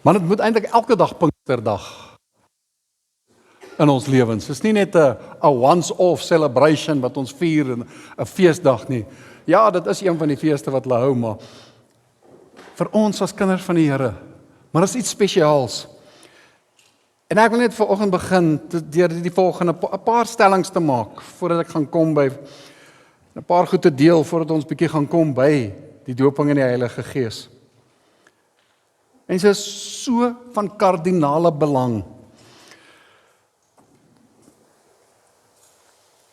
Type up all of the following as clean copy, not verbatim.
Maar dit moet eintlik elke dag Pinksterdag in ons lewens. Dit is nie net 'n once-off celebration wat ons vier, 'n feesdag nie. Ja, dit is een van die feeste wat hulle hou, maar vir ons as kinders van die Here, maar dit is iets spesiaals. En ek wil net vanoggend begin deur die volgende 'n paar stellings te maak voordat ek gaan kom by 'n paar goed te deel voordat ons bietjie gaan kom by die dooping in die Heilige Gees. En dit is so van kardinale belang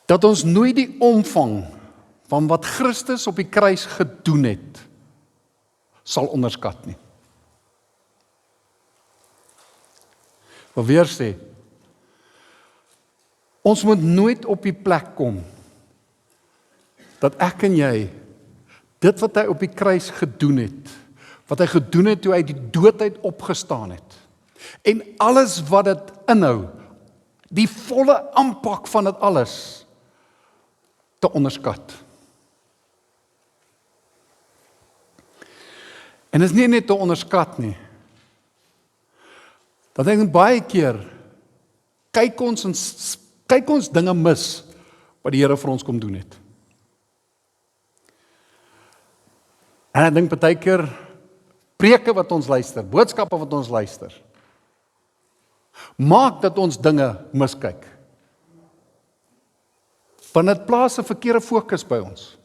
dat ons nooit die omvang van wat Christus op die kruis gedoen het sal onderskat nie. Wil weer sê, ons moet nooit op die plek kom dat ek en jy dit wat hy op die kruis gedoen het, wat hy gedoen het toe hy die dood uit opgestaan het, en alles wat dit inhou, die volle aanpak van dit alles, te onderskat. En dit is nie net te onderskat nie. Dat ek baie keer kyk ons dinge mis wat die Here vir ons kom doen het. En ek dink baie keer preke wat ons luister, boodskappe wat ons luister, maak dat ons dinge miskyk. Want dit plaas 'n verkeerde fokus by ons.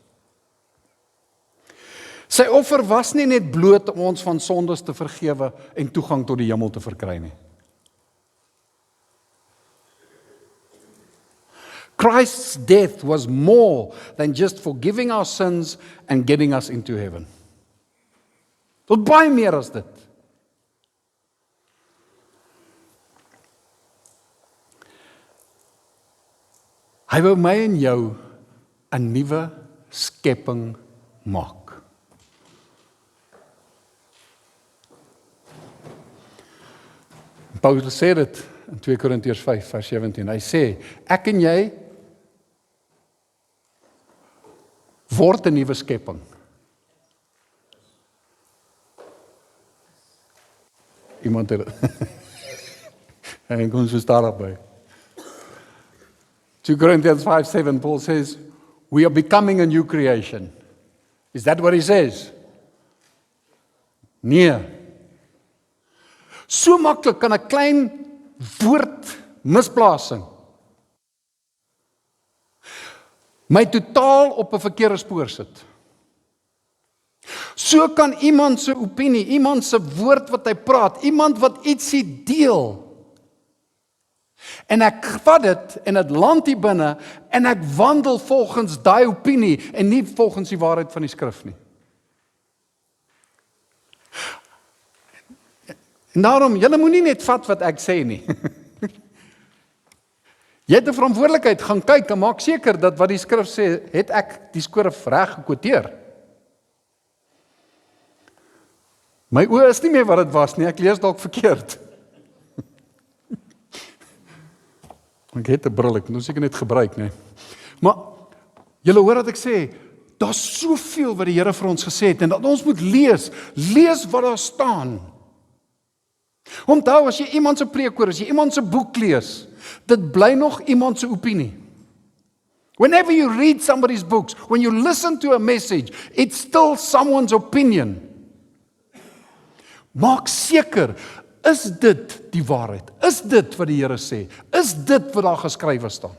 Sy offer was nie net bloot om ons van sondes te vergewe en toegang tot die hemel te verkry nie. Christ's death was more than just forgiving our sins and getting us into heaven. Tot baie meer as dit. Hy wou my en jou 'n nuwe skepping maak. Paulus sê dit in 2 Korintiërs 5 vers 17. Hy sê, ek en jy word 'n nuwe skepping. Iemand het en kom so staan daarby. 2 Corinthians 5:7, Paul says, we are becoming a new creation. Is that what he says? Nee. So maklik kan 'n klein woord misplasing my totaal op 'n verkeerde spoor sit. So kan iemand se opinie, iemand se woord wat hy praat, iemand wat ietsie deel, en ek vat dit en dit land hier binne en ek wandel volgens daai opinie en nie volgens die waarheid van die skrif nie. En daarom, julle moenie net vat wat ek sê nie. Jy het 'n verantwoordelikheid, gaan kyk en maak seker dat wat die skrif sê, het ek die skrif reg gekwoteer. My oë is nie meer wat dit was nie, ek lees dalk verkeerd. Ek het 'n bril, ek moet seker net gebruik, nee. Maar julle hoor wat ek sê, daar's soveel wat die Here vir ons gesê het en dat ons moet lees wat daar staan. Onthou, as jy iemand se preek hoor, as jy iemand se boek lees, dit bly nog iemand se opinie. Whenever you read somebody's books, when you listen to a message, it's still someone's opinion. Maak seker, is dit die waarheid? Is dit wat die Here sê? Is dit wat daar geskrywe staan?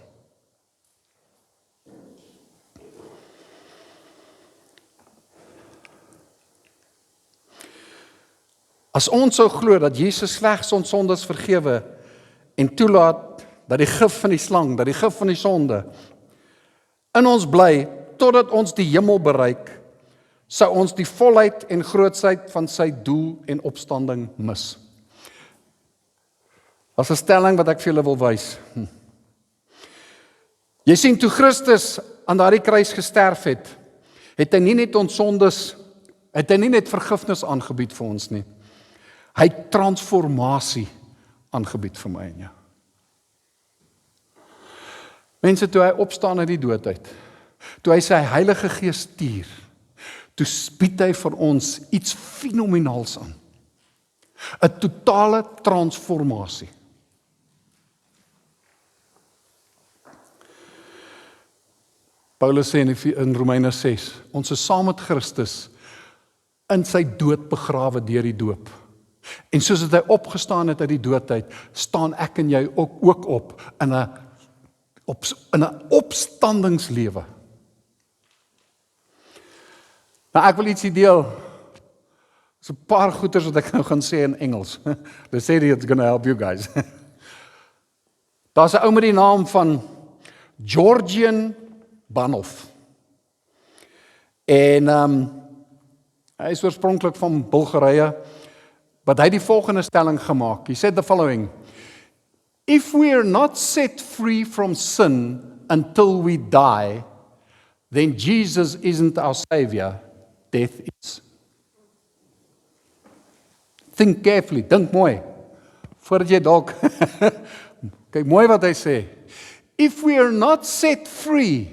As ons sou glo dat Jesus slegs ons sondes vergewe en toelaat dat die gif van die slang, dat die gif van die sonde in ons bly totdat ons die hemel bereik, sou ons die volheid en grootsheid van sy doel en opstanding mis. As 'n stelling wat ek vir julle wil wys. Jy sien, toe Christus aan daardie kruis gesterf het, het hy nie net ons sondes, het hy nie net vergifnis aangebied vir ons nie. Hy het transformasie aangebied vir my en jou. Mense, toe hy opstaan uit die dood uit, toe hy sy Heilige Gees stuur, toe bied hy vir ons iets fenomenaals aan. 'n totale transformasie. Paulus sê in Romeine 6, ons is saam met Christus in sy dood begrawe deur die doop. En soos hy opgestaan het uit die dood uit, staan ek en jy ook op in 'n opstandingslewe. Nou ek wil ietsie deel. So 'n paar goeters wat ek nou gaan sê in Engels. They say it's going to help you guys. Daar's 'n ou met die naam van Georgian Banov. En hy is oorspronklik van Bulgarië, wat hy die volgende stelling gemaak. He said the following: If we are not set free from sin until we die, then Jesus isn't our savior, death is. Think carefully, dink mooi, voordat jy dalk, kyk mooi wat hy sê. If we are not set free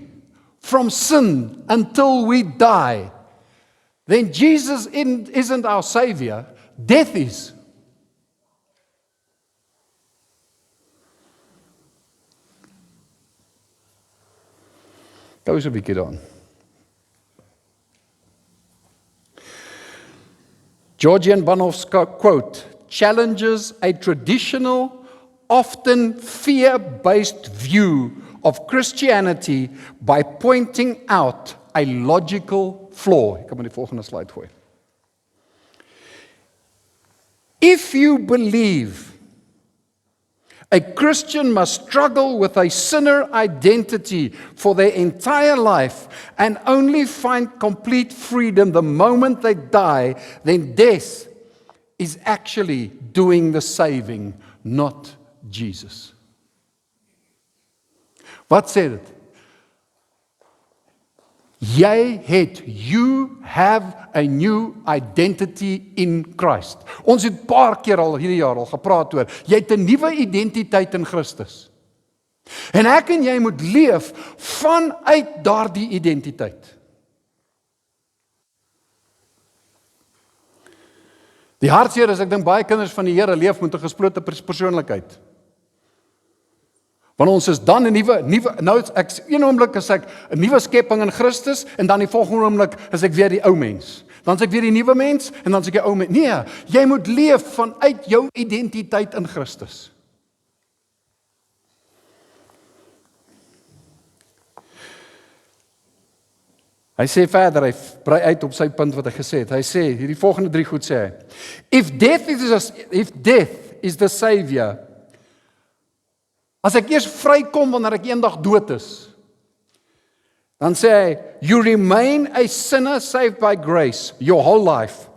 from sin until we die, then Jesus isn't our savior, death is. Gou eens 'n bietjie daaraan. Georgian Banov's quote challenges a traditional, often fear-based view of Christianity by pointing out a logical flaw. Ek kan maar die volgende slide gooi. If you believe a Christian must struggle with a sinner identity for their entire life and only find complete freedom the moment they die, then death is actually doing the saving, not Jesus. Wat sê dit? You have a new identity in Christ. Ons het 'n paar keer al hierdie jaar al gepraat oor, jy het 'n nuwe identiteit in Christus. En ek en jy moet leef vanuit daardie identiteit. Die hartseer is, ek dink baie kinders van die Here leef met 'n gesploote persoonlikheid. Want ons is dan 'n nuwe nou ek een oomblik is ek 'n nuwe skepping in Christus en dan die volgende oomblik is ek weer die ou mens. Dan is ek weer die nuwe mens en dan is ek die ou mens. Nee, jy moet leef vanuit jou identiteit in Christus. Hy sê verder, hy brei uit op sy punt wat hy gesê het. Hy sê hierdie volgende 3 goed sê hy. If death is the savior, as ek eers vrykom wanneer ek eendag dood is, dan sê hy, you remain a sinner saved by grace your whole life,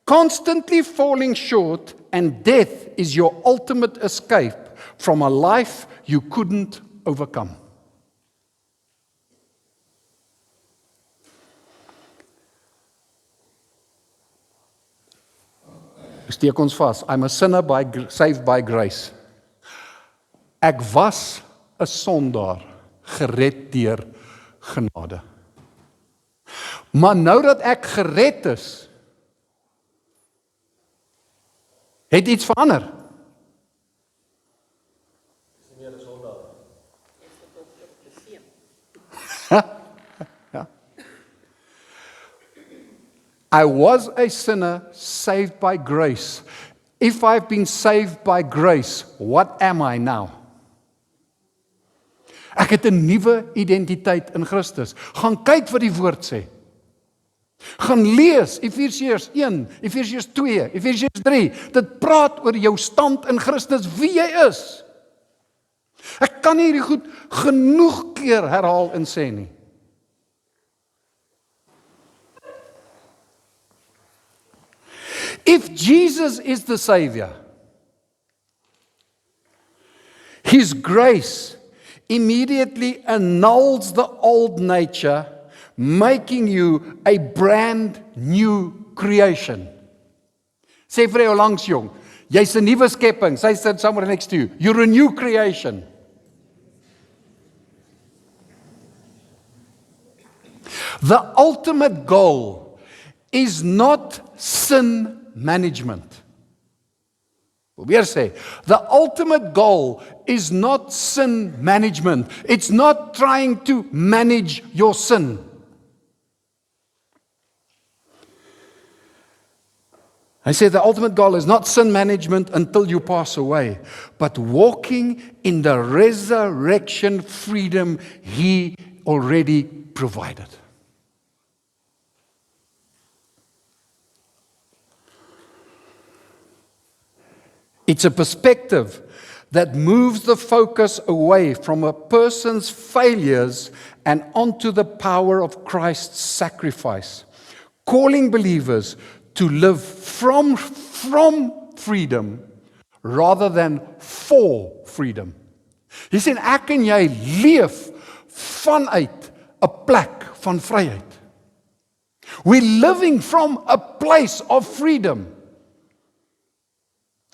constantly falling short, and death is your ultimate escape from a life you couldn't overcome. Steek ons vas. I'm a sinner saved by grace. Ek was 'n sondaar, gered deur genade. Maar nou dat ek gered is, het iets verander. Dis nie meer 'n sondaar. Ja. I was a sinner saved by grace. If I've been saved by grace, what am I now? Ek het 'n nuwe identiteit in Christus. Gaan kyk wat die woord sê. Gaan lees Efesiërs 1, Efesiërs 2, Efesiërs 3. Dit praat oor jou stand in Christus, wie jy is. Ek kan nie hierdie goed genoeg keer herhaal en sê nie. If Jesus is the Savior, His grace immediately annuls the old nature, making you a brand new creation. Sê vir jou langs jong, jy's 'n nuwe skepping. Sy sit somewhere next to you. You're a new creation. The ultimate goal is not sin management. Weer sê, the ultimate goal is not sin management. It's not trying to manage your sin. I said the ultimate goal is not sin management until you pass away, but walking in the resurrection freedom He already provided. It's a perspective that moves the focus away from a person's failures and onto the power of Christ's sacrifice, calling believers to live from freedom rather than for freedom. Jy sien, ek en jy leef vanuit 'n plek van vryheid. We're living from a place of freedom.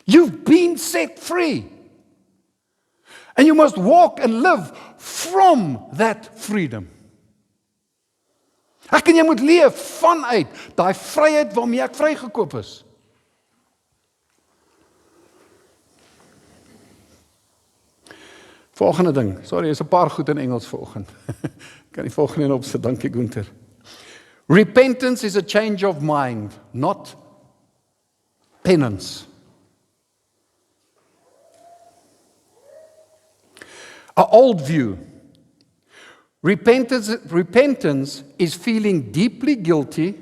You've been set free. And you must walk and live from that freedom. Ek en jy moet leef vanuit daai vryheid waarmee ek vrygekoop is. Volgende ding. Sorry, is 'n paar goed in Engels vanoggend. Kan die volgende een opsit? Dankie Gunther. Repentance is a change of mind, not penance. An old view. Repentance is feeling deeply guilty,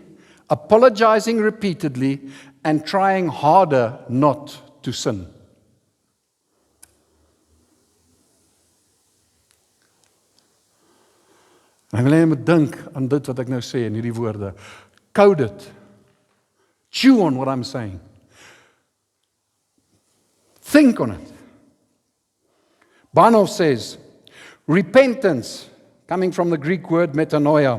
apologizing repeatedly, and trying harder not to sin. En ek wil hê jy moet dink aan dit wat ek nou sê in hierdie woorde. Code it. Chew on what I'm saying. Think on it. Barnhof says, repentance, coming from the Greek word metanoia,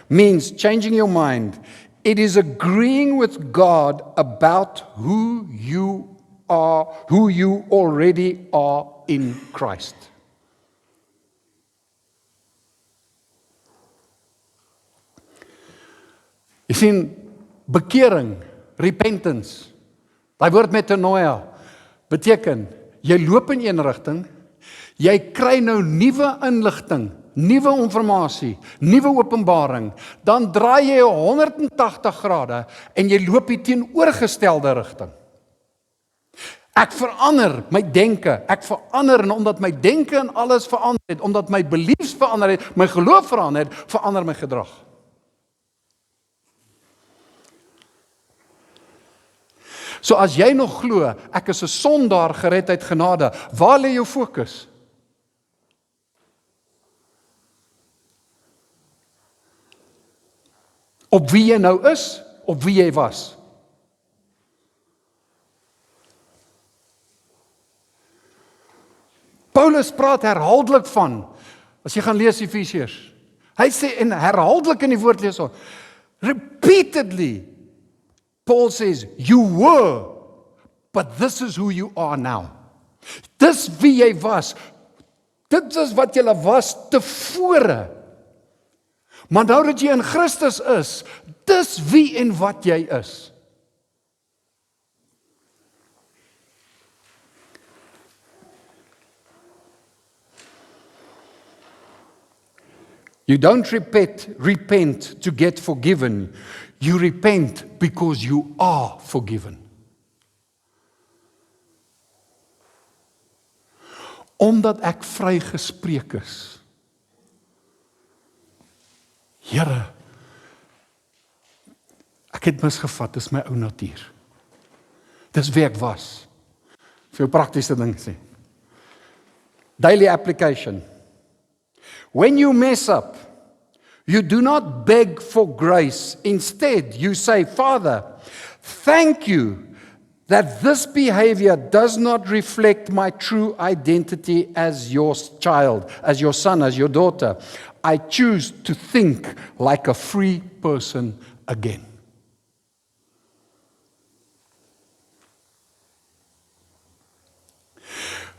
means changing your mind. It is agreeing with God about who you are, who you already are in Christ. Jy sien, bekering, repentance, daai woord metanoia, beteken, jy loop in een rigting, jy kry nou nuwe inligting, nuwe informasie, nuwe openbaring, dan draai jy 180 grade en jy loop die teenoorgestelde rigting. Ek verander my denke, ek verander en omdat my denke en alles verander het, omdat my beliefs verander het, my geloof verander het, verander my gedrag. So as jy nog glo, ek is 'n sondaar gered uit genade, waar lê jou fokus? Op wie jy nou is, op wie jy was? Paulus praat herhaaldelik van, as jy gaan lees Efesiërs, hy sê en herhaaldelik in die woord lees, repeatedly, Paul says, you were, but this is who you are now. Dis wie jy was. Dit is wat jy was tevore. Maar nou dat jy in Christus is, dis wie en wat jy is. You don't repent to get forgiven. You repent because you are forgiven. Omdat ek vrygespreek is. Here, ek het misgevat, dis my ou natuur. Dis wie ek was. Vir jou praktiese ding sê. Daily application. When you mess up, you do not beg for grace. Instead, you say, Father, thank you that this behavior does not reflect my true identity as your child, as your son, as your daughter. I choose to think like a free person again.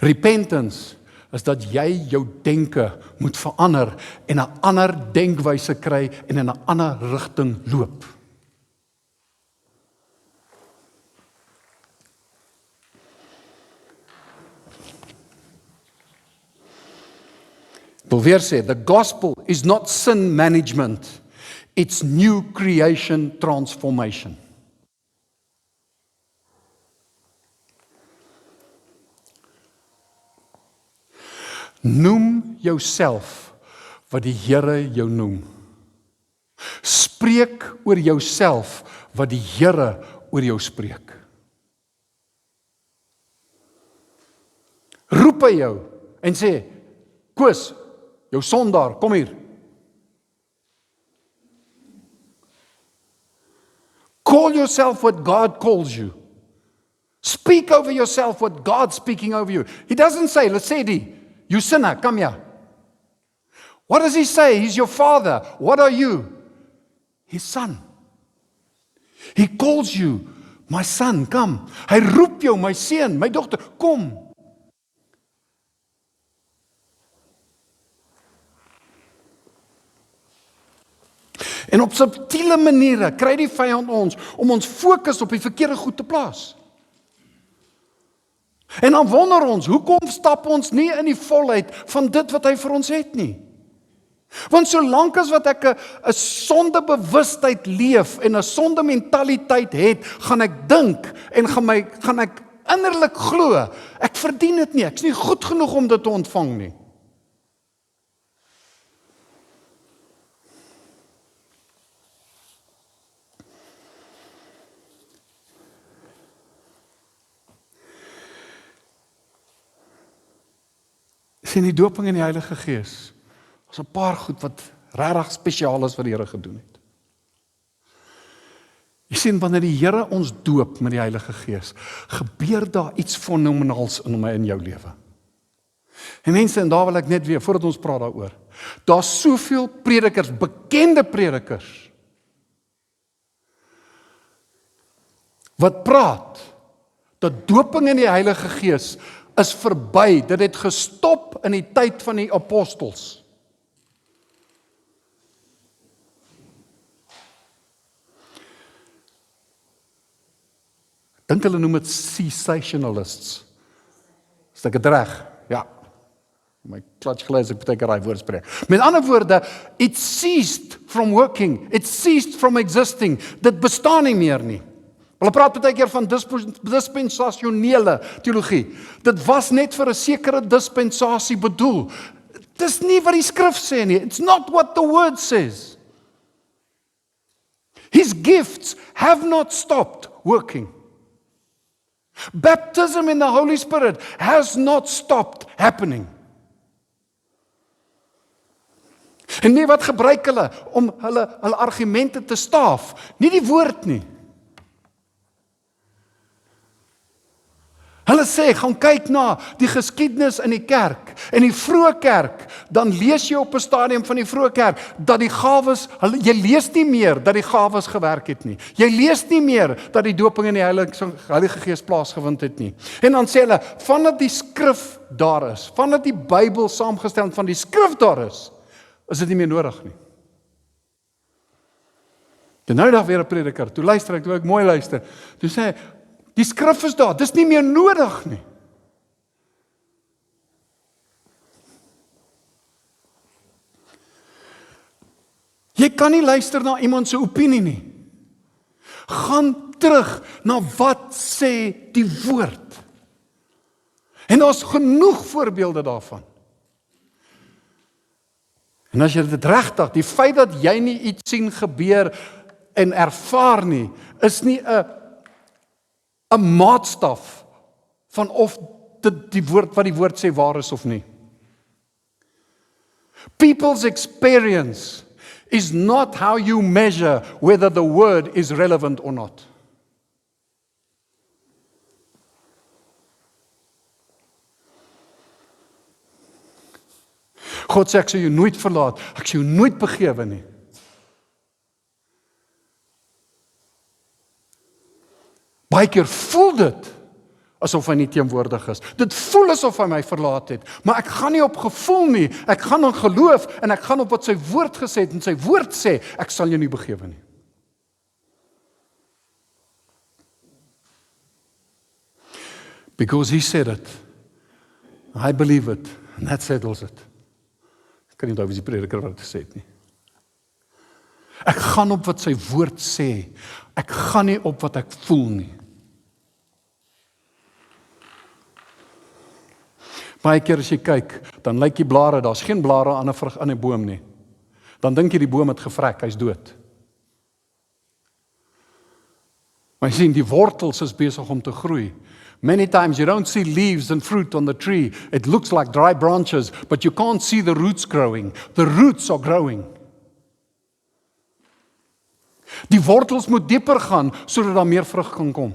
Repentance is dat jy jou denke moet verander en 'n ander denkwyse kry en in 'n ander rigting loop. Wil weer sê, the gospel is not sin management, it's new creation transformation. Noem jouself wat die Here jou noem. Spreek oor jouself wat die Here oor jou spreek. Roep hy jou en sê, Koos, jou sondaar, kom hier. Call yourself what God calls you. Speak over yourself what God's speaking over you. He doesn't say, Lesedi, you sinner, come here. What does he say? He's your father. What are you? His son. He calls you, my son, come. Hy roep jou, my seun, my dogter, kom. En op subtiele maniere kry die vyand ons om ons fokus op die verkeerde goed te plaas. En dan wonder ons, hoekom stap ons nie in die volheid van dit wat hy vir ons het nie? Want solank as wat ek 'n sondebewustheid leef en 'n sondementaliteit het, gaan ek dink en gaan ek innerlik glo, ek verdien dit nie, ek's nie goed genoeg om dit te ontvang nie. Sien die doping in die Heilige Gees. Daar's 'n paar goed wat regtig spesiaal is wat die Here gedoen het. Jy sien, wanneer die Here ons doop met die Heilige Gees, gebeur daar iets fenomenaals in my en jou lewe. En mense, en daar wil ek net weer, voordat ons praat daaroor, daar's soveel predikers, bekende predikers, wat praat, dat doping in die Heilige Gees is verby, dit het gestop in die tyd van die apostels. Ek dink hulle noem dit cessationalists. Is ek dit reg? Ja. My klats gelees, ek beteken raai woord spreek. Met ander woorde, it ceased from working, it ceased from existing. Dit bestaan nie meer nie. Hulle praat baie keer van dispensasionele teologie. Dit was net vir 'n sekere dispensasie bedoel. Dis nie wat die skrif sê nie. It's not what the word says. His gifts have not stopped working. Baptism in the Holy Spirit has not stopped happening. En nie wat gebruik hulle om hulle argumente te staaf, nie die woord nie. Hulle sê, gaan kyk na die geskiedenis in die kerk, in die vroeë kerk, dan lees jy op 'n stadium van die vroeë kerk, dat die gawes, jy lees nie meer dat die gawes gewerk het nie. Jy lees nie meer dat die doping in die Heilige Gees plaasgevind het nie. En dan sê hulle, vandat die skrif daar is, vandat die Bybel saamgestel van die skrif daar is dit nie meer nodig nie. En nou daar weer 'n prediker, toe ek mooi luister, toe sê hy, die skrif is daar, dis nie meer nodig nie. Jy kan nie luister na iemand se opinie nie. Gaan terug na wat sê die woord. En daar's genoeg voorbeelde daarvan. En as jy dit regtig, die feit dat jy nie iets sien gebeur en ervaar nie, is nie 'n maatstaf van of die woord wat die woord sê waar is of nie. People's experience is not how you measure whether the word is relevant or not. God sê, ek sal jou nooit verlaat, ek sal jou nooit begewe nie. Baie keer voel dit asof hy nie teenwoordig is. Dit voel asof hy my verlaat het, maar ek gaan nie op gevoel nie, ek gaan in geloof en ek gaan op wat sy woord gesê het en sy woord sê, ek sal jou nie begewe nie. Because he said it, I believe it, and that settles it. Kan nie onthou wie die prediker wat dit gesê het nie. Ek gaan op wat sy woord sê. Ek gaan nie op wat ek voel nie. Baie keer as jy kyk, dan lyk die blare, daar's geen blare aan 'n vrug aan 'n boom nie. Dan dink jy die boom het gevrek, hy's dood. Maar jy sien, die wortels is besig om te groei. Many times you don't see leaves and fruit on the tree. It looks like dry branches, but you can't see the roots growing. The roots are growing. Die wortels moet dieper gaan, sodat daar meer vrug kan kom.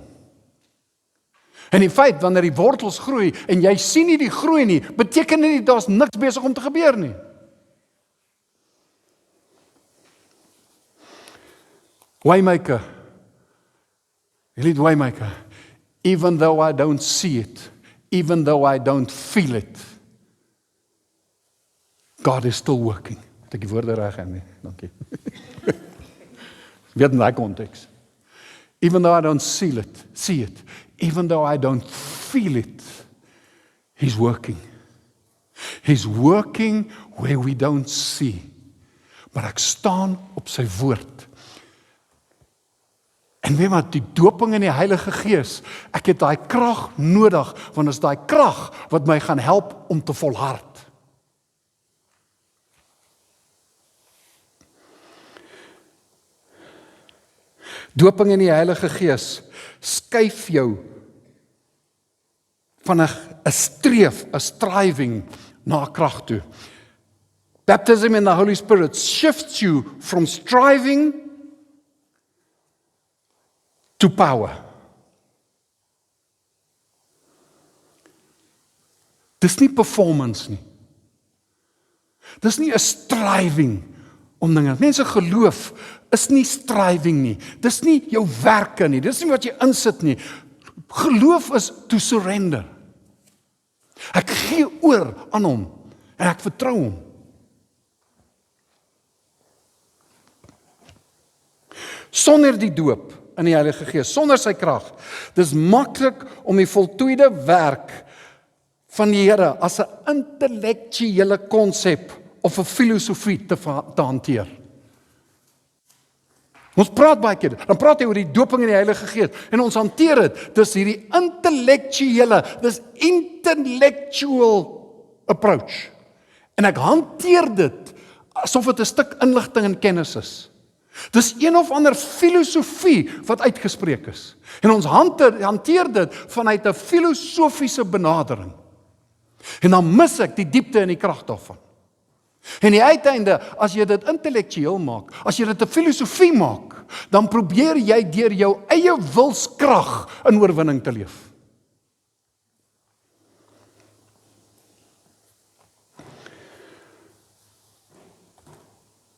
En in feite, wanneer die wortels groei, en jy sien nie die groei nie, beteken dit nie, daar's niks besig om te gebeur nie. Waymaker. Jy lead Waymaker. Even though I don't see it, even though I don't feel it, God is still working. Het ek die woorde reg aan nie? Dankie. Weer in daai konteks. Even though I don't see it, even though I don't feel it, He's working. He's working where we don't see. Maar ek staan op sy woord. En weet wat, die doping in die Heilige Gees, ek het daai krag nodig, want is daai krag wat my gaan help om te volhard. Doping in die Heilige Gees skuif jou van 'n streef, 'n striving na krag toe. Baptism in the Holy Spirit shifts you from striving to power. Dis nie performance nie. Dis nie 'n striving om dinge. Mense geloof is nie striving nie. Dis nie jou werke nie. Dis nie wat jy insit nie. Geloof is to surrender. Ek gee oor aan hom en ek vertrou hom. Sonder die doop in die Heilige Gees, sonder sy krag, dis maklik om die voltooide werk van die Here as 'n intellektuele konsep of 'n filosofie te hanteer. Ons praat baie keer, dan praat jy oor die doping in die Heilige Gees, en ons hanteer dit, dis hierdie intellektuele, dis intellectual approach. En ek hanteer dit, asof dit 'n stuk inligting en kennis is. Dis een of ander filosofie wat uitgespreek is. En ons hanteer dit vanuit 'n filosofiese benadering. En dan mis ek die diepte en die krag daarvan. En die uiteinde, as jy dit intellektueel maak, as jy dit 'n filosofie maak, dan probeer jy deur jou eie wilskrag in oorwinning te leef.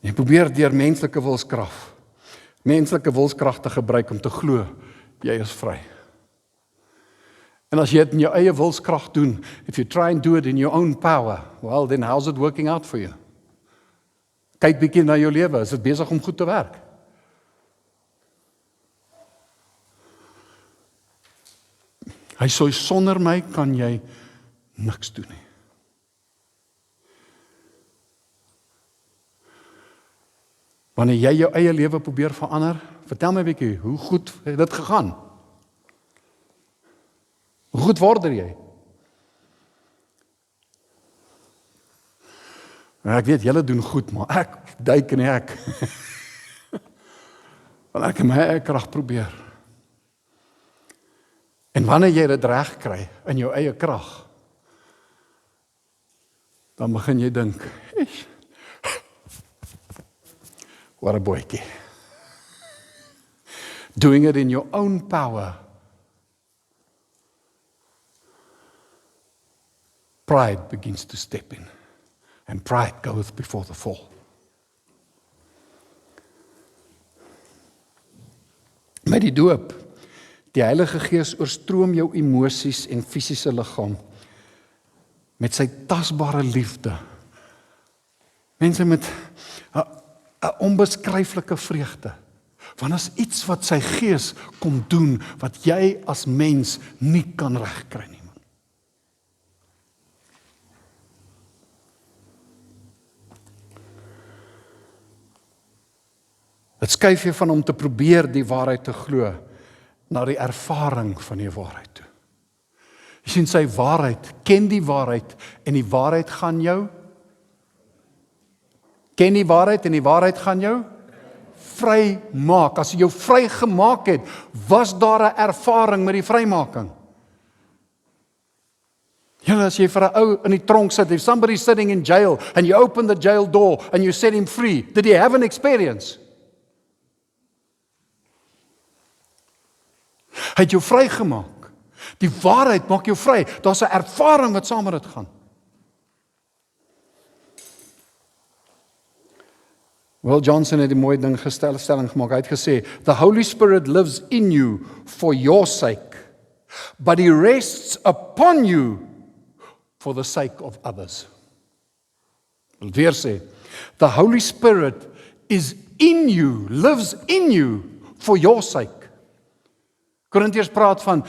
Jy probeer deur menslike wilskrag te gebruik om te glo, jy is vry. En as jy dit in jou eie wilskrag doen, if you try and do it in your own power, well, then how's it working out for you? Kyk bietjie na jou lewe, is dit besig om goed te werk? Hy sê, sonder my kan jy niks doen nie. Wanneer jy jou eie lewe probeer verander, vertel my 'n bietjie, hoe goed het dit gegaan? Hoe goed vorder jy? En ek weet, julle doen goed, maar ek duik in die hek. Want ek in my eie krag probeer. En wanneer jy dit reg kry, in jou eie krag, dan begin jy dink, what a boykie. Doing it in your own power. Pride begins to step in. And pride goeth before the fall. Met die doop, die Heilige Gees oorstroom jou emosies en fisiese liggaam met sy tasbare liefde. Mense met 'n onbeskryflike vreugde. Want is iets wat sy Gees kom doen, wat jy as mens nie kan regkry nie. Dit skuif jou van om te probeer die waarheid te glo, na die ervaring van die waarheid toe. Jy sien sy waarheid, ken die waarheid, en die waarheid gaan jou, ken die waarheid en die waarheid gaan jou, vry maak. As jy jou vry gemaak het, was daar 'n ervaring met die vrymaking. Ja, as jy vir 'n ou in die tronk sit, if somebody sitting in jail, and you open the jail door, and you set him free, did he have an experience? Hy het jou vrygemaak. Die waarheid maak jou vry. Daar's 'n ervaring wat saam met dit gaan. Will Johnson het 'n mooi ding stelling gemaak. Hy het gesê, "The Holy Spirit lives in you for your sake, but he rests upon you for the sake of others." Wil weer sê, "The Holy Spirit is in you, lives in you for your sake." Korintiërs praat van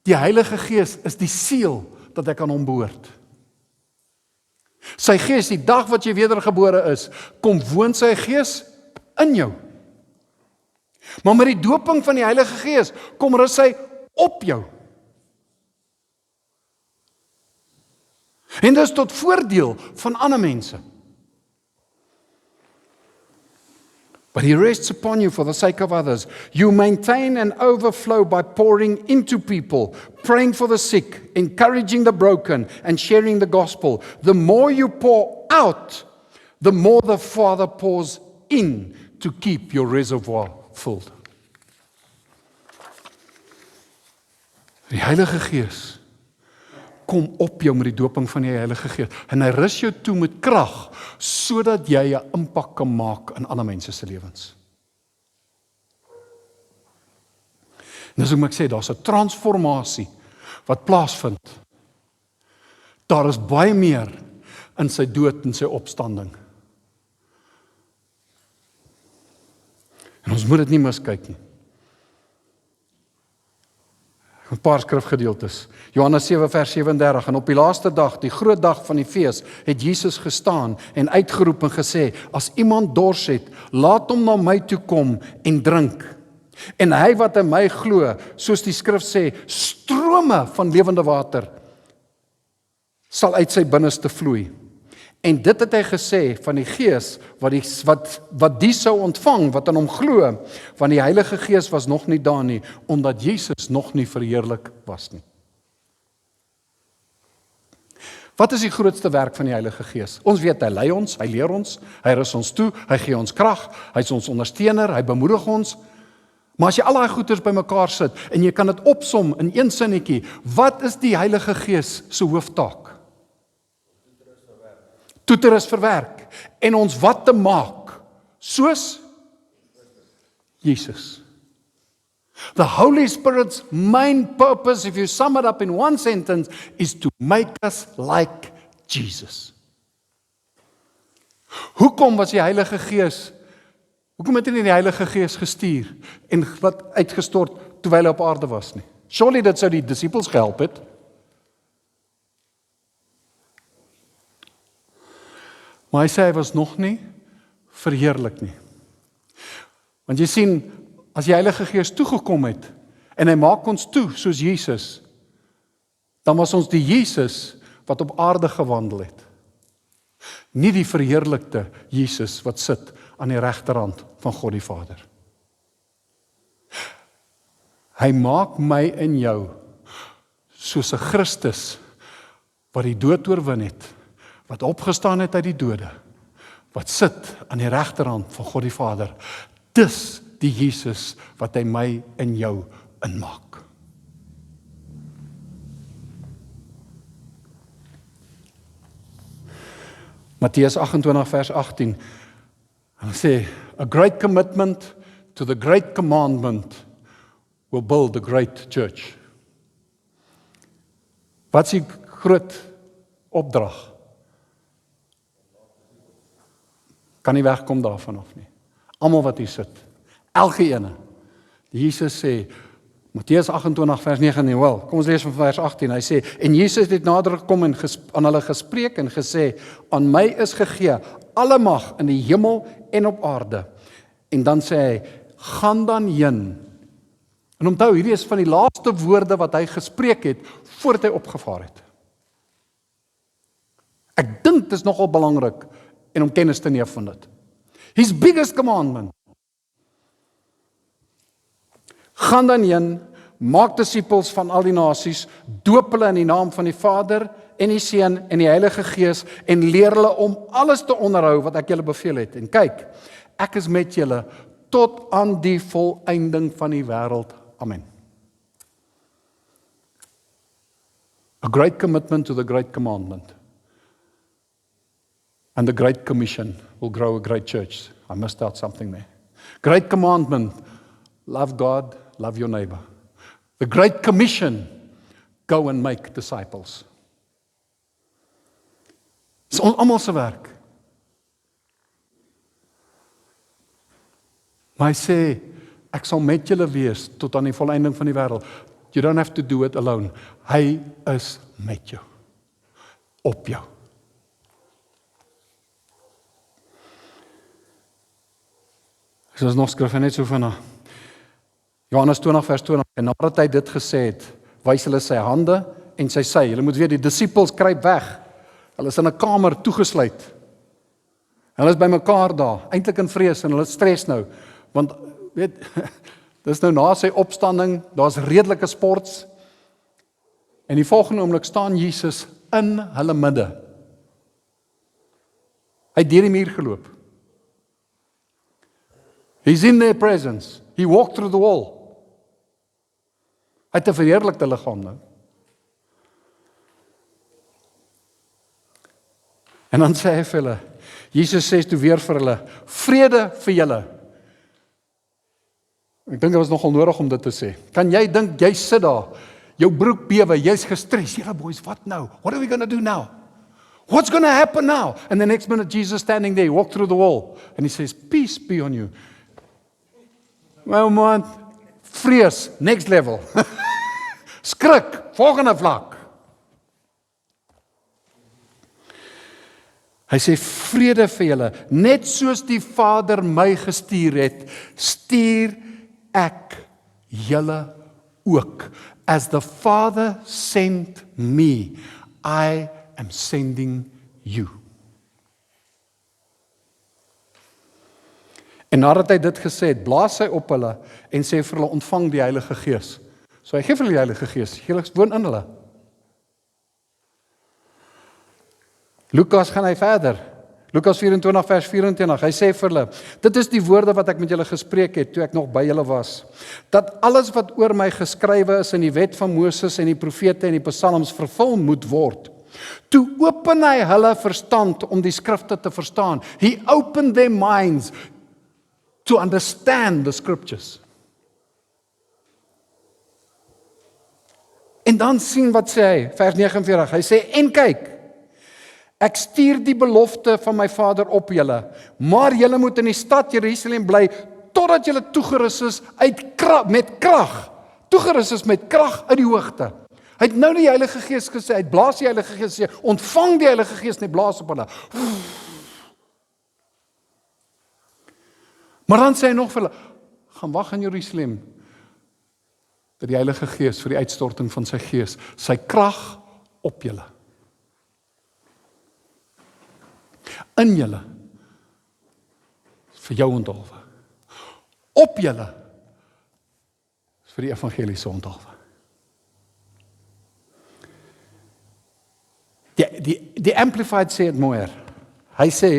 die Heilige Gees is die seël dat ek aan hom behoort. Sy Gees, die dag wat jy wedergebore is, kom woon sy Gees in jou. Maar met die doping van die Heilige Gees kom rus hy op jou. En dit is tot voordeel van ander mense. But he rests upon you for the sake of others. You maintain an overflow by pouring into people, praying for the sick, encouraging the broken, and sharing the gospel. The more you pour out, the more the Father pours in to keep your reservoir filled. Die Heilige Gees kom op jou met die doping van die Heilige Gees. En hy rus jou toe met krag, sodat jy 'n impak kan maak in ander mense se lewens. En dis hoe ek sê, daar's 'n transformasie wat plaasvind. Daar is baie meer in sy dood en sy opstanding. En ons moet dit nie miskyk nie. 'n paar skrifgedeeltes. Johannes 7 vers 37, en op die laaste dag, die groot dag van die fees, het Jesus gestaan en uitgeroep en gesê, as iemand dors het, laat hom na my toe kom en drink. En hy wat in my glo, soos die skrif sê, strome van lewende water, sal uit sy binneste vloei. En dit het hy gesê van die Gees, wat die sou ontvang, wat aan hom glo, want die Heilige Gees was nog nie daar nie, omdat Jesus nog nie verheerlik was nie. Wat is die grootste werk van die Heilige Gees? Ons weet, hy lei ons, hy leer ons, hy rus ons toe, hy gee ons krag, hy is ons ondersteuner, hy bemoedig ons. Maar as jy al daai goeders bymekaar sit, en jy kan dit opsom in een sinnetjie, wat is die Heilige Gees se hooftaak? Toeterus verwerk, en ons wat te maak, soos Jesus. The Holy Spirit's main purpose, if you sum it up in one sentence, is to make us like Jesus. Hoekom was die Heilige Gees, hoekom het hy nie die Heilige Gees gestuur, en wat uitgestort, terwyl hy op aarde was nie? Surely dit sou die disippels gehelp het. Maar hy sê hy was nog nie verheerlik nie. Want jy sien, as die Heilige Gees toegekom het, en hy maak ons toe soos Jesus, dan was ons die Jesus wat op aarde gewandel het. Nie die verheerlikte Jesus wat sit aan die regterhand van God die Vader. Hy maak my en jou soos 'n Christus wat die dood oorwin het, wat opgestaan het uit die dode, wat sit aan die regterhand van God die Vader. Dis die Jesus wat hy my en jou inmaak. Matteus 28 vers 18, hy sê, a great commitment to the great commandment will build a great church. Wat is die groot opdrag? Kan nie wegkom daarvan af nie. Almal wat hier sit, elke ene. Jesus sê, Matteus 28 vers 19, wel, kom ons lees van vers 18, hy sê, en Jesus het nader gekom en aan hulle gespreek en gesê, aan my is gegee alle mag in die hemel en op aarde. En dan sê hy, gaan dan heen. En onthou, hierdie is van die laaste woorde wat hy gespreek het, voordat hy opgevaar het. Ek dink dit is nogal belangrik, en om kennis te neem van dit. His biggest commandment. Gaan dan heen, maak disippels van al die nasies, doop hulle in die naam van die Vader, en die Seun, en die Heilige Gees, en leer hulle om alles te onderhou, wat ek julle beveel het. En kyk, ek is met julle, tot aan die volëinding van die wêreld. Amen. A great commitment to the great commandment. And the great commission will grow a great church. I missed out something there. Great commandment, love God, love your neighbor. The great commission, go and make disciples. Dis almal se werk. Maar hy sê, ek sal met julle wees tot aan die volëinding van die wêreld. You don't have to do it alone. Hy is met jou. Op jou. Soos nog skryf hy net so van Johannes 20 vers 20. En nadat hy dit gesê het, wys hulle sy hande en sy sy. Julle moet weet, die disippels kruip weg. Hulle is in 'n kamer toegesluit. Hulle is by mekaar daar, eintlik in vrees en hulle stres nou. Want weet, dis nou na sy opstanding, daar's redelike sports. En die volgende oomblik staan Jesus in hulle midde. Hy het deur die muur geloop. He's in their presence. He walked through the wall. Hy het 'n verheerlikte liggaam nou. En dan sê hy vir hulle, Jesus sê toe weer vir hulle, vrede vir julle. Ek dink dit was nogal nodig om dit te sê. Kan jy dink, jy sit daar, jou broek bewe, jy's gestres. Julle boys, what now? What are we going to do now? What's going to happen now? And the next minute Jesus standing there, he walked through the wall. And he says, peace be on you. Well man, vrees, next level. Skrik, volgende vlak. Hy sê, vrede vir julle, net soos die Vader my gestuur het, stuur ek julle ook. As the Father sent me, I am sending you. En nadat hy dit gesê het, blaas hy op hulle en sê vir hulle, ontvang die Heilige Gees. So hy gee vir hulle die Heilige Gees, Gees woon in hulle. Lukas gaan hy verder. Lukas 24 vers 24, hy sê vir hulle, dit is die woorde wat ek met julle gespreek het, toe ek nog by julle was, dat alles wat oor my geskrywe is in die wet van Moses en die profete en die psalms vervul moet word. Toe open hy hulle verstand om die skrifte te verstaan. He opened their minds to understand the scriptures. En dan sien wat sê hy, vers 49, hy sê, en kyk, ek stuur die belofte van my Vader op julle, maar julle moet in die stad Jerusalem bly, totdat julle toegerus is met krag. Toegerus is met krag uit die hoogte. Hy het nou die Heilige Gees gesê, hy het blaas die Heilige Gees gesê, ontvang die Heilige Gees en hy blaas op hulle. Maar dan sê hy nog vir hulle, gaan wag in Jerusalem, dat die Heilige Gees vir die uitstorting van sy Gees, sy krag op julle. In julle, vir jou onthulwe. Op julle, vir die evangeliese onthulwe. Die Amplified sê het mooier. Hy sê,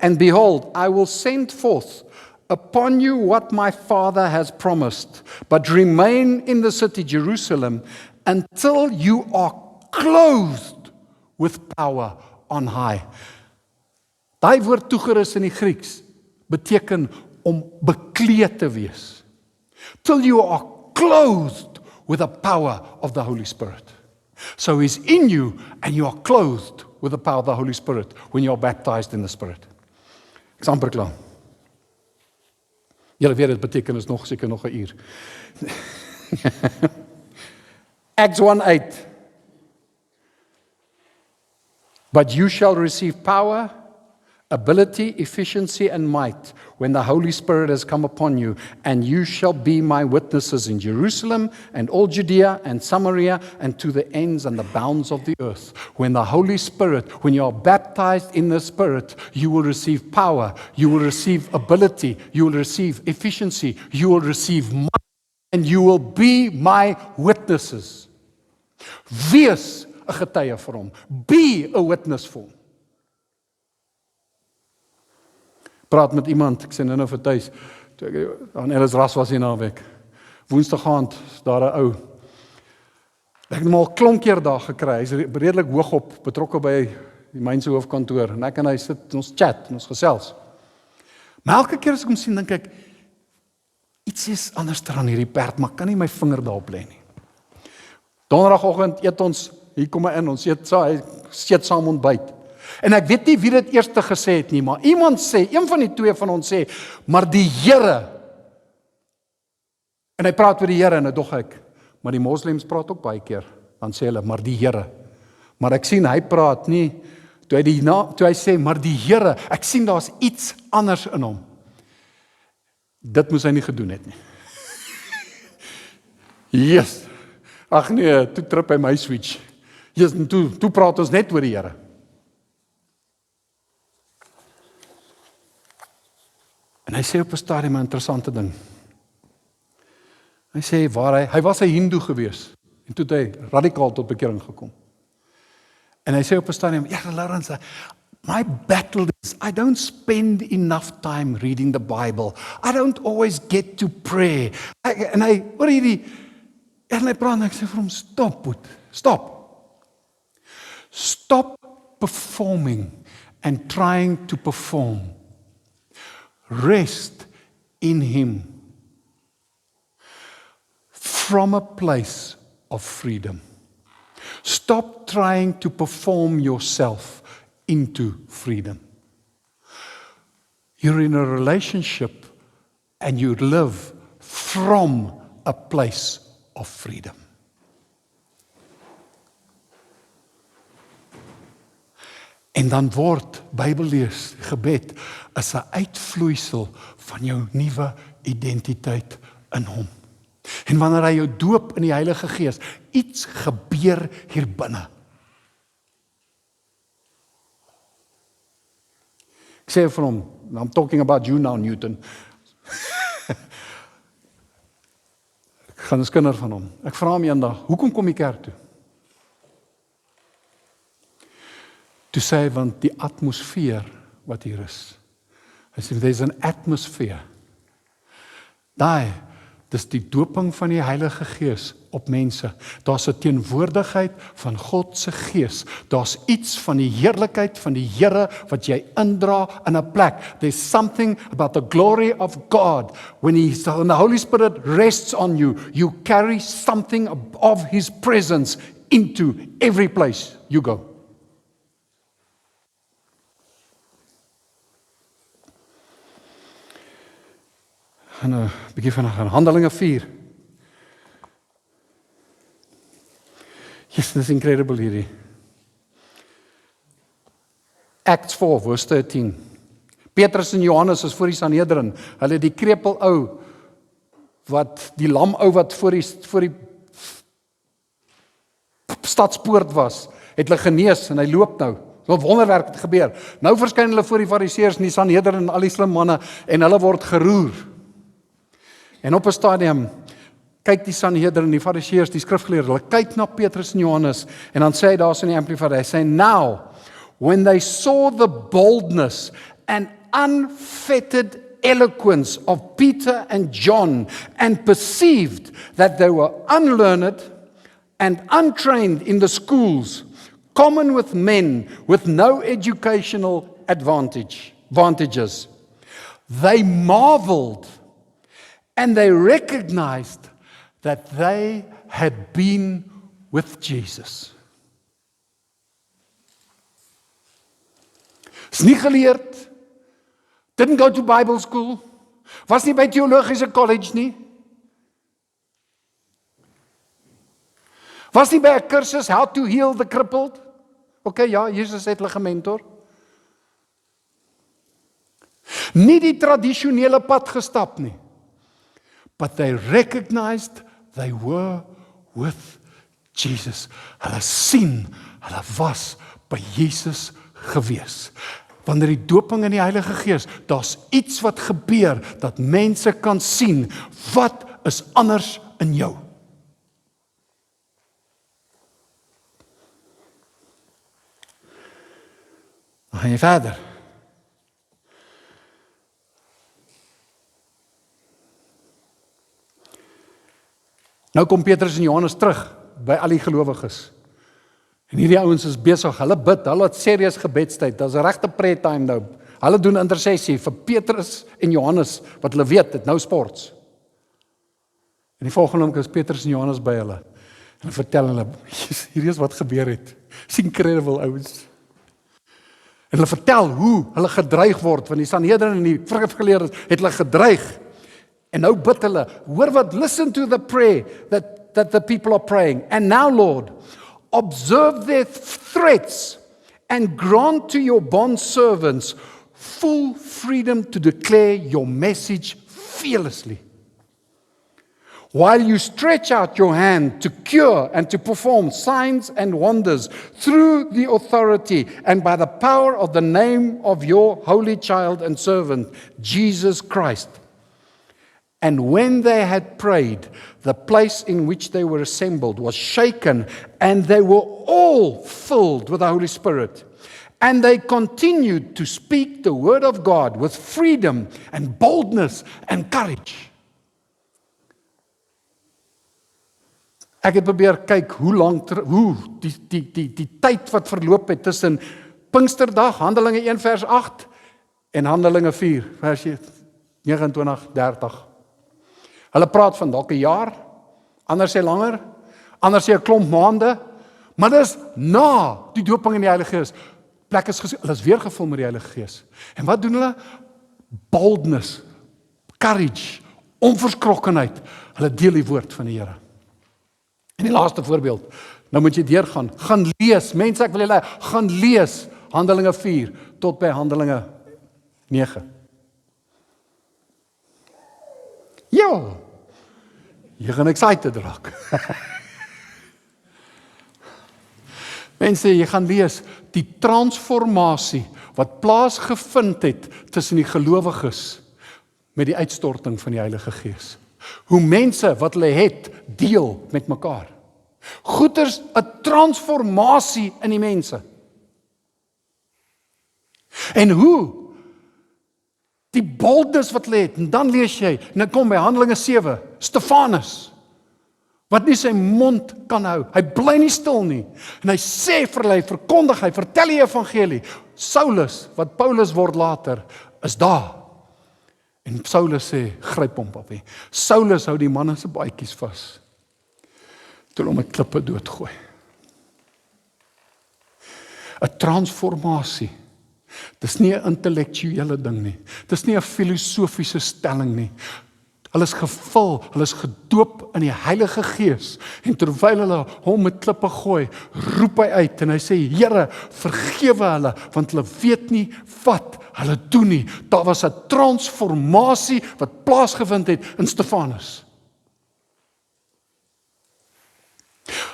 and behold, I will send forth upon you what my Father has promised, but remain in the city Jerusalem until you are clothed with power on high. Daai woord toegerus in die Grieks beteken om bekleed te wees. Till you are clothed with the power of the Holy Spirit. So he's in you and you are clothed with the power of the Holy Spirit when you are baptized in the Spirit. Ek is amper klaar. Julle weet dit beteken is nog seker nog 'n uur. Acts 1:8. But you shall receive power ability, efficiency, and might when the Holy Spirit has come upon you, and you shall be my witnesses in Jerusalem and all Judea and Samaria and to the ends and the bounds of the earth. When the Holy Spirit, when you are baptized in the Spirit, you will receive power, you will receive ability, you will receive efficiency, you will receive might, and you will be my witnesses. Wees 'n getuie vir hom. Be a witness vir hom. Praat met iemand, ek sê nou vir tuis, toe ek aan Ellis Ras was hier naweek. Woensdag aand, is daar 'n ou. Ek het hom al klomp keer daar gekry. Hy's redelik hoog op, betrokke by die myn se hoofkantoor, en ek en hy sit, ons chat, ons gesels. Maar elke keer as ek hom sien, dink ek, iets is anders aan hierdie perd, maar kan nie my vinger daarop lê nie. Donderdagoggend eet ons, hier kom hy in, ons eet saam ontbyt. En ek weet nie wie dit eerste gesê het nie, maar iemand sê, een van die twee van ons sê, maar die Here. En hy praat oor die Here, en nou dog ek, maar die moslems praat ook baie keer, dan sê hulle, maar die Here. Maar ek sien, hy praat nie, toe hy sê, maar die Here, ek sien daar's iets anders in hom. Dit moes hy nie gedoen het nie. Yes. Ag nee, toe trip hy my switch. Yes, toe praat ons net oor die Here. En hy sê op 'n stadium 'n interessante ding. Hy sê waar hy was 'n Hindoe gewees, en toe het hy radikaal tot bekering gekom. En hy sê op 'n stadium, ja, Lawrence, my battle is, I don't spend enough time reading the Bible. I don't always get to pray. En hy praat, en ek sê vir hom, stop. Stop performing and trying to perform. Rest in Him from a place of freedom. Stop trying to perform yourself into freedom. You're in a relationship and you live from a place of freedom. En dan word Bybellees, gebed, is 'n uitvloeisel van jou nuwe identiteit in hom. En wanneer hy jou doop in die Heilige Gees, iets gebeur hier binne. Ek sê vir hom, I'm talking about you now, Newton. Ek gaan 'n skinder van hom. Ek vra hom eendag, hoekom kom jy kerk toe? Toe sê hy, want die atmosfeer wat hier is. Hy sê, there's an atmosphere. Dis die doping van die Heilige Gees op mense. Daar's 'n teenwoordigheid van God se Gees. Daar's iets van die heerlikheid van die Here wat jy indra in 'n plek. There's something about the glory of God. When the Holy Spirit rests on you, you carry something of His presence into every place you go. En 'n bietjie van Handelinge 4. Yes, this is incredible hierdie. Acts 4, verse 13. Petrus en Johannes is voor die Sanhedrin. Hulle die krepel ou, die lam ou wat voor die stadspoort was, het hulle genees en hy loop nou. So 'n wonderwerk het gebeur. Nou verskyn hulle voor die Fariseërs en die Sanhedrin en al die slim manne en hulle word geroer. En op 'n stadium kyk die Sanhedrin, die Fariseërs, die skrifgeleerdes, hulle kyk na Petrus en Johannes en dan sê hy daar in die Amplified, hy sê, now, when they saw the boldness and unfettered eloquence of Peter and John and perceived that they were unlearned and untrained in the schools, common with men with no educational advantages, they marveled and they recognized that they had been with Jesus. Is nie geleerd, didn't go to Bible school, was nie by theologiese college nie, was nie by 'n kursus How to Heal the Crippled. Okay, ja, Jesus het hulle gementor. Nie die tradisionele pad gestap nie. But they recognized they were with Jesus. Hulle sien, hulle was by Jesus gewees. Wanneer die doping in die Heilige Gees, daar's iets wat gebeur, dat mense kan sien, wat is anders in jou? Dan gaan jy verder. Nou kom Petrus en Johannes terug, by al die gelowiges. En hierdie ouens is besig, hulle bid, hulle het serieus gebedstyd, daar's 'n regte prayer time nou. Hulle doen intersessie vir Petrus en Johannes, wat hulle weet, dit nou sports. En die volgende oomblik is Petrus en Johannes by hulle. En hulle vertel hulle, hierdie is wat gebeur het. It's incredible, ouens. En hulle vertel hoe hulle gedreig word, want die Sanhedrin en die skrifgeleerdes het hulle gedreig. En nou bid hulle, hoor wat, listen to the prayer that the people are praying. And now, Lord, observe their threats and grant to your bondservants full freedom to declare your message fearlessly. While you stretch out your hand to cure and to perform signs and wonders through the authority and by the power of the name of your holy child and servant, Jesus Christ. And when they had prayed, the place in which they were assembled was shaken, and they were all filled with the Holy Spirit. And they continued to speak the word of God with freedom and boldness and courage. Ek het probeer kyk hoe die tyd wat verloop het tussen Pinksterdag, Handelinge 1 vers 8 en Handelinge 4 vers 29, 30. Hulle praat van dalk 'n jaar, ander sê langer, ander sê 'n klomp maande, maar dis na die doping in die Heilige Gees. Plek is gesê, hulle is weer gevul met die Heilige Gees. En wat doen hulle? Boldness, courage, onverskrokkenheid. Hulle deel die woord van die Here. En die laaste voorbeeld, nou moet jy deurgaan, gaan lees, mense ek wil julle, gaan lees Handelinge 4 tot by Handelinge 9. Ja, jy gaan excited raak. Mense, jy gaan lees die transformasie wat plaasgevind het tussen die gelowiges met die uitstorting van die Heilige Gees. Hoe mense wat hulle het, deel met mekaar. Goeders, 'n transformasie in die mense. En hoe? Die boldness wat hulle het, en dan lees jy, en dan kom by Handelinge 7, Stefanus, wat nie sy mond kan hou, hy bly nie stil nie, en hy sê vir hulle, hy verkondig, hy vertel die evangelie. Saulus, wat Paulus word later, is daar. En Saulus sê, gryp hom papie. Saulus hou die manne se baadjies vas, toe hom met klippe doodgooi. 'n Transformasie. Dis nie 'n intellektuele ding nie. Dis nie 'n filosofiese stelling nie. Hulle is gevul, hulle is gedoop in die Heilige Gees. En terwyl hulle hom met klippe gooi, roep hy uit en hy sê, Here, vergewe hulle, want hulle weet nie wat hulle doen nie. Daar was 'n transformasie wat plaasgevind het in Stefanus.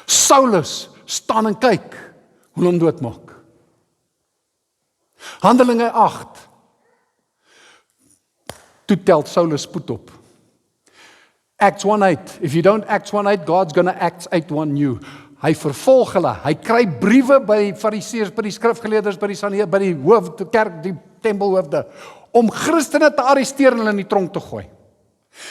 Saulus staan en kyk hoe hulle hom doodmaak. Handelinge 8. Toe tel Saulus spoed op. Acts 1:8. If you don't Acts 1:8, God's gonna Acts 8:1 you. Hy vervolg hulle. Hy kry briewe by die Fariseërs, by die skrifgeleerders, by die Sanhedrin, by die hoof, die kerk, die tempelhoofde, om Christene te arresteer en hulle in die tronk te gooi.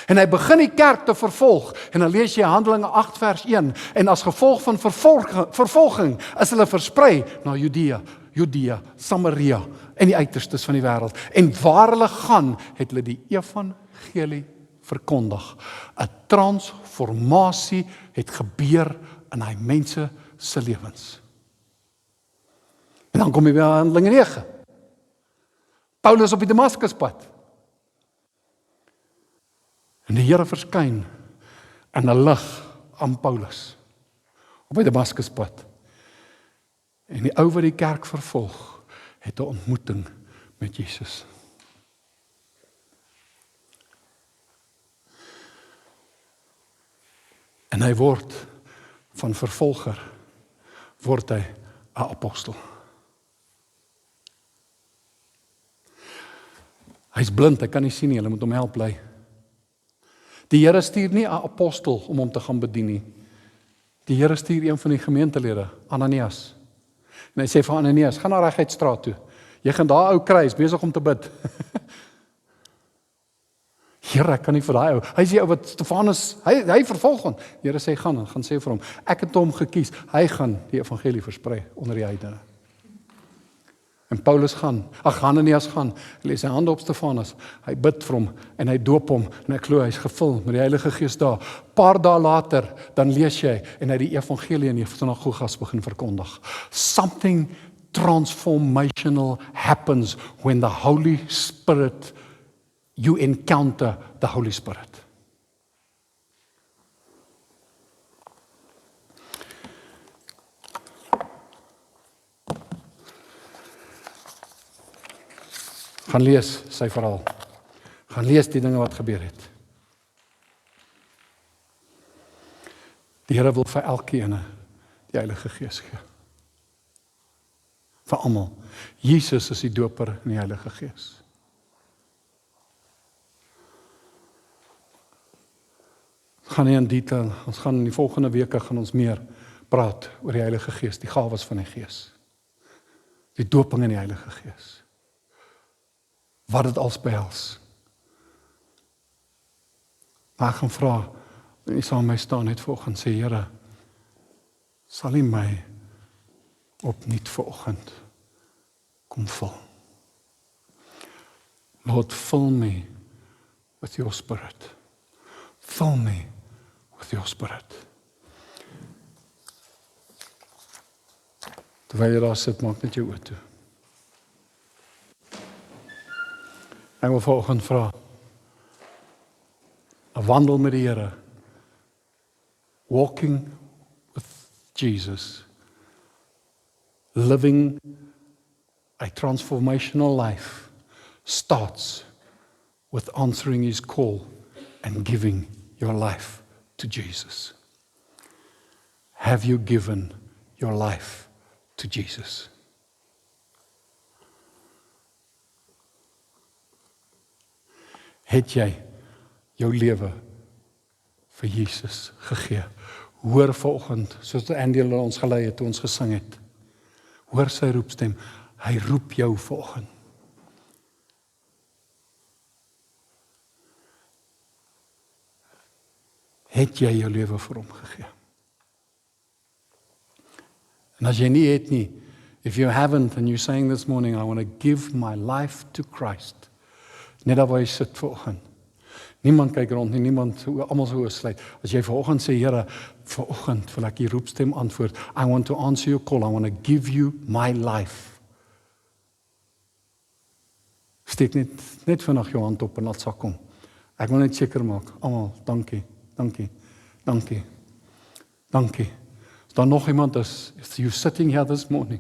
En hy begin die kerk te vervolg, en dan lees jy Handelinge 8 vers 1, en as gevolg van vervolging is hulle versprei na Judea, Samaria en die uiterstes van die wêreld. En waar hulle gaan, het hulle die evangelie verkondig. 'n Transformasie het gebeur in hy mense se lewens. En dan kom jy by Handelinge 9. Paulus op die Damaskuspad. En die Here verskyn in 'n lig aan Paulus op die Damaskuspad. En die ou wat die kerk vervolg, het 'n ontmoeting met Jesus. En hy word van vervolger, word hy 'n apostel. Hy's blind, hy kan nie sien nie, hulle moet hom help lei. Die Here stuur nie 'n apostel om hom te gaan bedien nie. Die Here stuur een van die gemeentelede, Ananias. En hy sê vir Ananias, gaan na Reguitstraat toe. Jy gaan daar ou kry, is besig om te bid. Here, ek kan nie vir daai ou. Hy sê ou wat Stefanus, hy vervolg hom. Die Here sê gaan sê vir hom, ek het hom gekies. Hy gaan die evangelie versprei onder die heidene. En Paulus Ananias gaan, lê sy hande op Stefanus, hy bid vir hom, en hy doop hom, en ek glo, hy is gevul met die Heilige Gees daar. Paar dae later, dan lees jy, en hy die evangelie in die sinagoges begin verkondig. Something transformational happens when the Holy Spirit, you encounter the Holy Spirit. Gaan lees sy verhaal. Gaan lees die dinge wat gebeur het. Die Here wil vir elkeen die Heilige Gees gee. Vir almal. Jesus is die doper in die Heilige Gees. Ons gaan nie in detail, ons gaan in die volgende weke gaan ons meer praat oor die Heilige Gees, die gawes van die Gees. Die doping in die Heilige Gees. Wat dit als behels. Maar ek gaan vra, en jy sal my staan net vanoggend sê, Here, sal U my opnuut vanoggend kom vul. Lord, fill me with your Spirit. Fill me with your Spirit. Terwyl jy daar sit, maak net jou oë toe. Ek wil vanoggend vra, 'n wandel met die Here, walking with Jesus, living a transformational life starts with answering His call and giving your life to Jesus. Have you given your life to Jesus? Het jy jou lewe vir Jesus gegee? Hoor vanoggend, soos Andy ons gelei het, toe ons gesing het. Hoor sy roepstem. Hy roep jou vanoggend. Het jy jou lewe vir hom gegee? En as jy nie het nie, if you haven't and you're saying this morning, I want to give my life to Christ. Net daar waar jy sit vanoggend. Niemand kyk rond nie, almal so oosluit. As jy vanoggend sê, Here, vanoggend wil ek die roepstem antwoord. I want to answer your call. I want to give you my life. Steek net vinnig jou hand op en laat sak kom. Ek wil net seker maak. Almal, dankie. As daar nog iemand is, you sitting here this morning.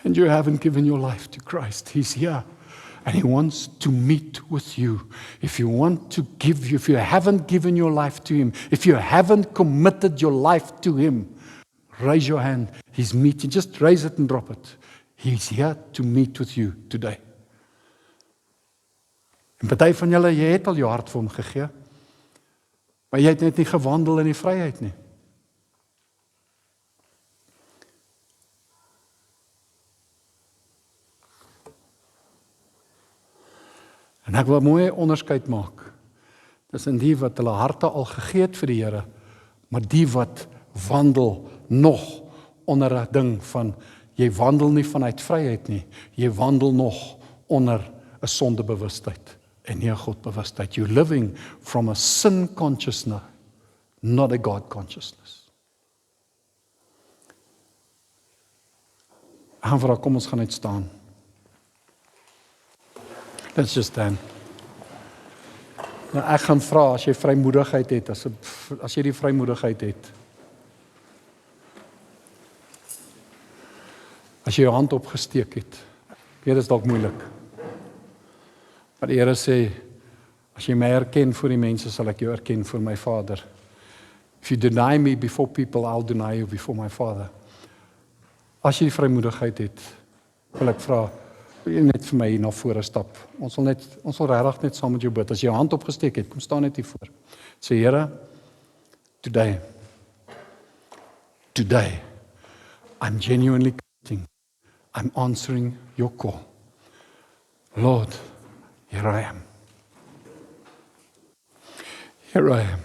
And you haven't given your life to Christ. He's here. And He wants to meet with you. If you haven't given your life to Him, if you haven't committed your life to Him, raise your hand. He's meeting. Just raise it and drop it. He's here to meet with you today. En party van julle, jy het al jou hart vir hom gegee, maar jy het net nie gewandel in die vryheid nie. En ek wil mooi onderskeid maak tussen die wat hulle harte al gegee het vir die Here, maar die wat wandel nog onder 'n ding van, jy wandel nie vanuit vryheid nie, jy wandel nog onder 'n sondebewustheid en nie 'n Godbewustheid. You're living from a sin consciousness, not a God consciousness. En vra, kom ons gaan net staan. Let's just stand. Nou, ek gaan vra, as jy vrymoedigheid het, as jy die vrymoedigheid het, as jy jou hand opgesteek het, dit is dalk moeilik, maar die Here sê, As jy my erken voor die mense, sal ek jou erken voor my Vader. If you deny me before people, I'll deny you before my Father. As jy die vrymoedigheid het, wil ek vra, wil jy net vir my hier na vore stap. Ons wil regtig net saam met jou bid. As jy jou hand opgesteek het, kom staan net hier voor. Sê, Here, today, I'm genuinely committing. I'm answering your call. Lord, here I am. Here I am.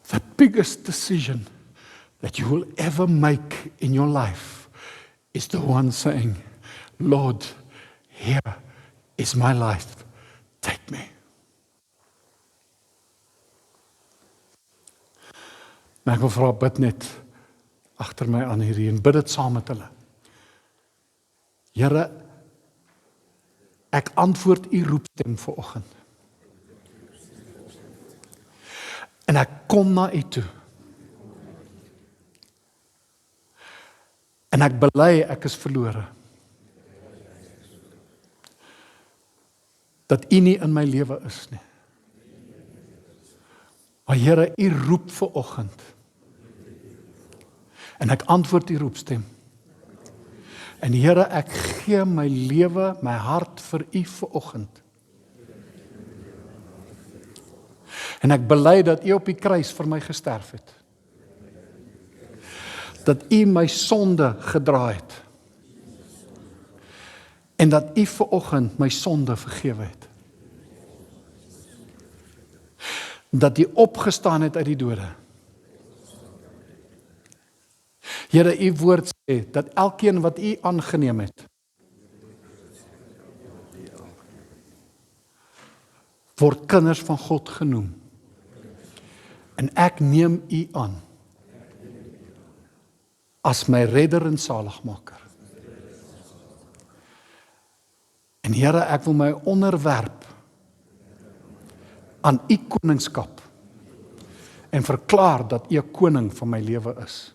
The biggest decision that you will ever make in your life is the one saying, Lord, here is my life. Take me. En ek wil vra, bid net agter my aan hierdie en bid dit saam met hulle. Here, ek antwoord u roepstem vanoggend. En ek kom na u toe. En ek bely ek is verlore. Dat u nie in my lewe is nie. Maar Here, u roep vanoggend. En ek antwoord u roepstem. En Here, ek gee my lewe, my hart vir u vanoggend. En ek bely dat u op die kruis vir my gesterf het. Dat u my sonde gedra het. En dat u vanoggend my sonde vergewe het. Dat u opgestaan het uit die dode. Here, u woord sê, dat elkeen wat u aangeneem het, word kinders van God genoem. En ek neem u aan, as my redder en saligmaker. En Here, ek wil my onderwerp, aan u koningskap, en verklaar dat u 'n koning van my lewe is.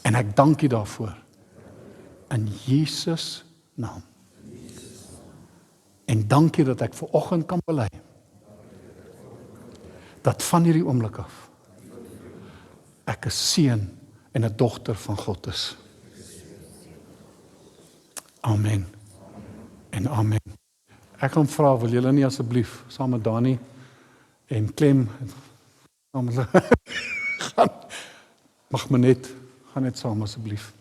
En ek dank u daarvoor, in Jesus naam. En dankie dat ek vanoggend kan bely, dat van hierdie oomblik af, ek 'n seun en 'n dogter van God is. Amen. En amen. Ek gaan vra, wil julle nie asseblief, saam met Dani en Clem, saam met hulle, gaan, mag my net, gaan net saam asseblief.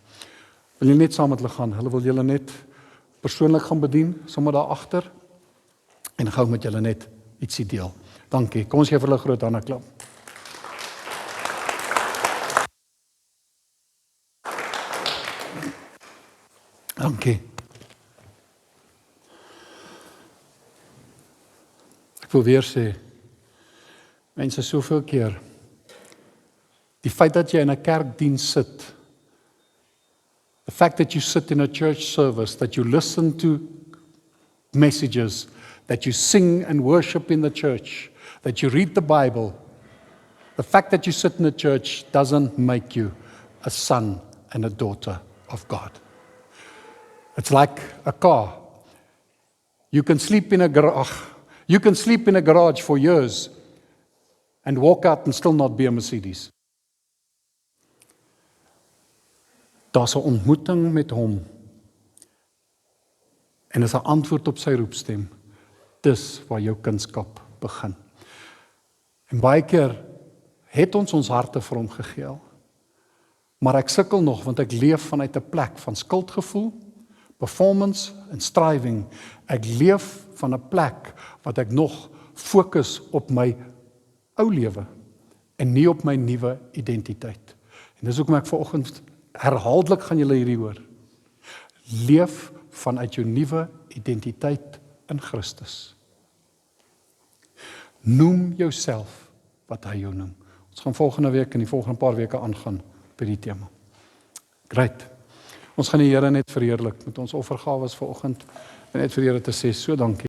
Wil julle net saam met hulle gaan, hulle wil julle net persoonlik gaan bedien, sommer daar agter, en gou met julle net ietsie deel. Dankie, kom ons gee vir hulle groot hande klap. Dankie. Ek wil weer sê, mense soveel keer, die feit dat jy in 'n kerkdiens sit, the fact that you sit in a church service, that you listen to messages, that you sing and worship in the church, that you read the Bible, the fact that you sit in a church doesn't make you a son and a daughter of God. It's like a car. You can sleep in a garage. You can sleep in a garage for years and walk out and still not be a Mercedes. Daar's 'n ontmoeting met hom. En is 'n antwoord op sy roepstem. Dis waar jou kindskap begin. En baie keer het ons harte vir hom gegee. Maar ek sukkel nog want ek leef vanuit 'n plek van skuldgevoel, performance en striving. Ek leef van 'n plek wat ek nog fokus op my ou lewe en nie op my nuwe identiteit. En dis hoekom ek vanoggend herhaaldelik gaan julle hierdie hoor. Leef vanuit jou nuwe identiteit in Christus. Noem jouself wat hy jou noem. Ons gaan volgende week en die volgende paar weke aangaan by die tema. Great. Ons gaan die Here net verheerlik met ons offergawes vanoggend en net vir die Here te sê, so dankie.